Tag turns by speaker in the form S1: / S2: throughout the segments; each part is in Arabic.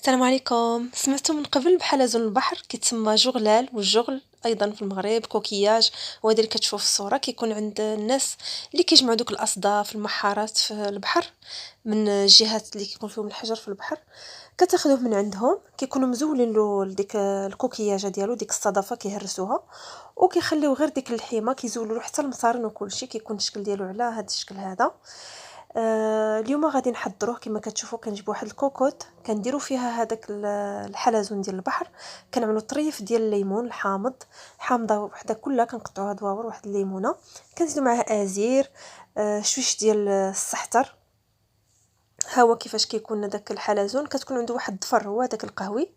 S1: السلام عليكم. سمعتوا من قبل بحلزون البحر كيتسمى جغلال، والجغل ايضا في المغرب كوكياج. وهذا اللي كتشوف في الصوره كيكون عند الناس اللي كيجمعوا دوك الاصداف المحارات في البحر من الجهات اللي كيكون فيهم الحجر في البحر. كتاخذوه من عندهم، كيكونوا مزولين له ديك الكوكياجه ديالو، ديك الصدفه كيهرسوها وكيخليو غير ديك اللحيمه، كيزولوا له حتى المصارين وكلشي، كيكون الشكل ديالو على هذا الشكل هذا. اليوم غادي نحضروه كما كتشوفوا. كنجيب واحد الكوكوط كنديروا فيها هذاك الحلزون ديال البحر، كنعملوا طريف ديال الليمون الحامض، حامضه وحده كلها كنقطعوها دواور، واحد الليمونه كنزيدوا معها ازير، شويش ديال السحتر. ها هو كيفاش كيكون داك الحلزون، كتكون عنده واحد الضفر هو داك القهوي.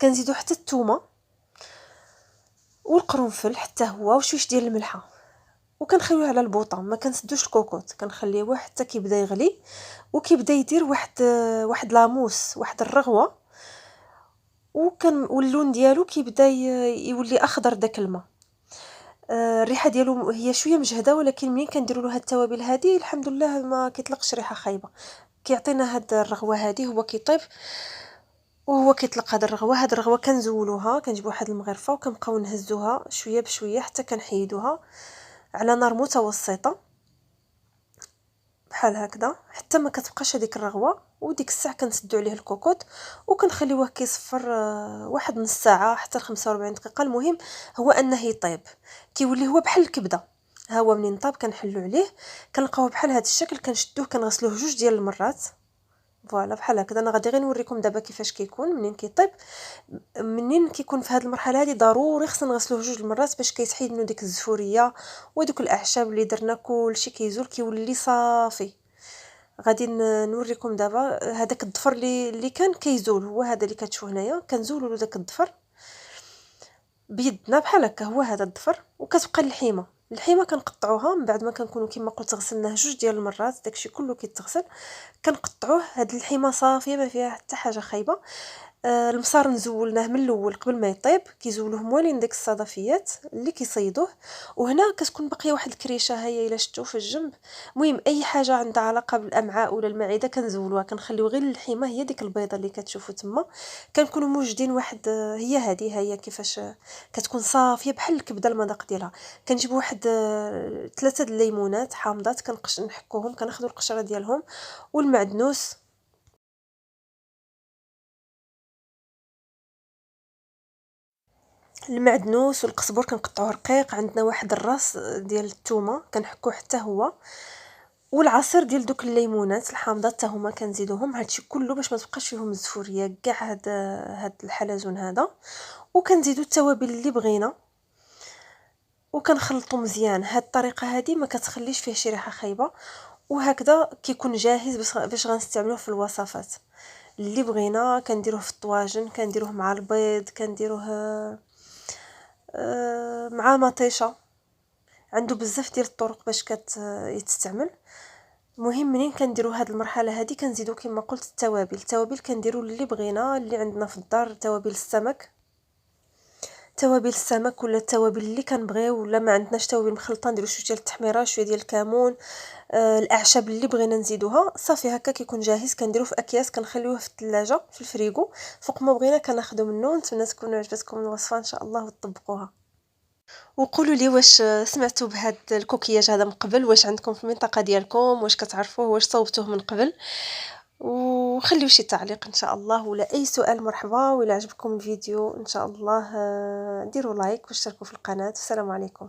S1: كنزيدوا حتى الثومه والقرنفل حتى هو، وشويش ديال الملحه، وكنخليوه على البوطه. ما كنسدوش الكوكوط، كنخليوه حتى كيبدا يغلي وكيبدا يدير واحد لاموس، واحد الرغوه، واللون ديالو كيبدا يولي اخضر داك الماء. الريحه ديالو هي شويه مجهده، ولكن ملي كنديروا له هاد التوابل هذه الحمد لله ما كيطلقش ريحه خايبه. كيعطينا هاد الرغوه هذه، هو كيطيب وهو كيطلق هاد الرغوه. هاد الرغوه كنزولوها، كنجيب واحد المغرفه وكنبقاو نهزوها شويه بشويه حتى كنحيدوها على نار متوسطه بحال هكذا، حتى ما كتبقاش هذيك الرغوه. وديك الساعه كنسدو عليه الكوكوط وكنخليوه كيصفر واحد نص ساعه حتى 45 دقيقه. المهم هو انه يطيب، كيولي هو بحال الكبده. ها هو منين طاب كنحلو عليه، كنلقاوه بحال هذا الشكل، كنشدوه كنغسلوه جوج ديال المرات. فوالا بحال هكذا. انا غادي غير نوريكم دابا كيفاش كيكون منين كيطيب. منين كيكون في هذه المرحله هذه ضروري خصنا نغسلوه جوج المرات باش كيتحيد منه ديك الزفوريه ودوك الاعشاب اللي درنا، كلشي كيزول كيولي صافي. غادي نوريكم دابا هذاك الضفر اللي كان كيزول، هو هذا اللي كتشوفوا هنايا. كنزولوا له داك الضفر بيدنا بحال هكا، هو هذا الضفر. وكتبقى اللحيمه كنقطعوها من بعد ما كنكونوا كما قلت غسلناه جوج ديال المرات، داكشي كله كيتغسل. كنقطعوه. هاد اللحيمه صافيه ما فيها حتى حاجه خايبه. المصار نزولناه من الاول قبل ما يطيب، كيزولوه موالين ديك الصدفيات اللي كيصيدوه. وهنا كتكون باقيه واحد الكريشه، ها هي الا شفتوا في الجنب. المهم اي حاجه عندها علاقه بالامعاء ولا المعده كنزولوها، كنخليو غير اللحيمه هي ديك البيضه اللي كتشوفوا تما. كنكونوا موجدين واحد هي هذه، ها هي كيفاش كتكون صافيه بحال الكبده المذاق ديالها. كنجيب واحد 3 د الليمونات حامضات، نحكوهم، كناخذوا القشره ديالهم والمعدنوس. المعدنوس والقزبر كنقطعوه رقيق. عندنا واحد الراس ديال الثومه كنحكوه حتى هو، والعصير ديال دوك الليمونات الحامضات حتى هما كنزيدوهم. هادشي كله باش ما تبقاش فيهم الزفوريه كاع هاد الحلزون هذا. وكنزيدو التوابل اللي بغينا وكنخلطو مزيان. هاد الطريقه هذه ما كتخليش فيه شي ريحه خايبه. وهكذا كيكون جاهز باش غنستعملوه في الوصفات اللي بغينا. كنديروه في الطواجن، كنديروه مع البيض، كنديروه مع مطيشه. عنده بزاف ديال الطرق باش يتستعمل. المهم منين كنديروا هاد المرحله هذه كنزيدو كما قلت التوابل كنديروا اللي بغينا، اللي عندنا في الدار. توابل السمك ولا التوابل اللي كنبغيو، ولا ما عندناش توابل مخلطه نديرو شويه ديال التحميره، شويه ديال الكمون، الاعشاب اللي بغينا نزيدوها. صافي هكا كيكون جاهز. كنديروه في اكياس كنخليوه في الثلاجه في الفريغو، فوق ما بغينا كناخذو منه. نتمنى تكون عجبتكم الوصفه ان شاء الله وتطبقوها. وقولوا لي واش سمعتوا بهذا الكوكياج هذا من قبل؟ واش عندكم في المنطقه ديالكم؟ واش كتعرفوه؟ واش صوبتوه من قبل؟ وخليو شي تعليق ان شاء الله، ولا اي سؤال مرحبا. ولا عجبكم الفيديو ان شاء الله ديروا لايك واشتركوا في القناه. السلام عليكم.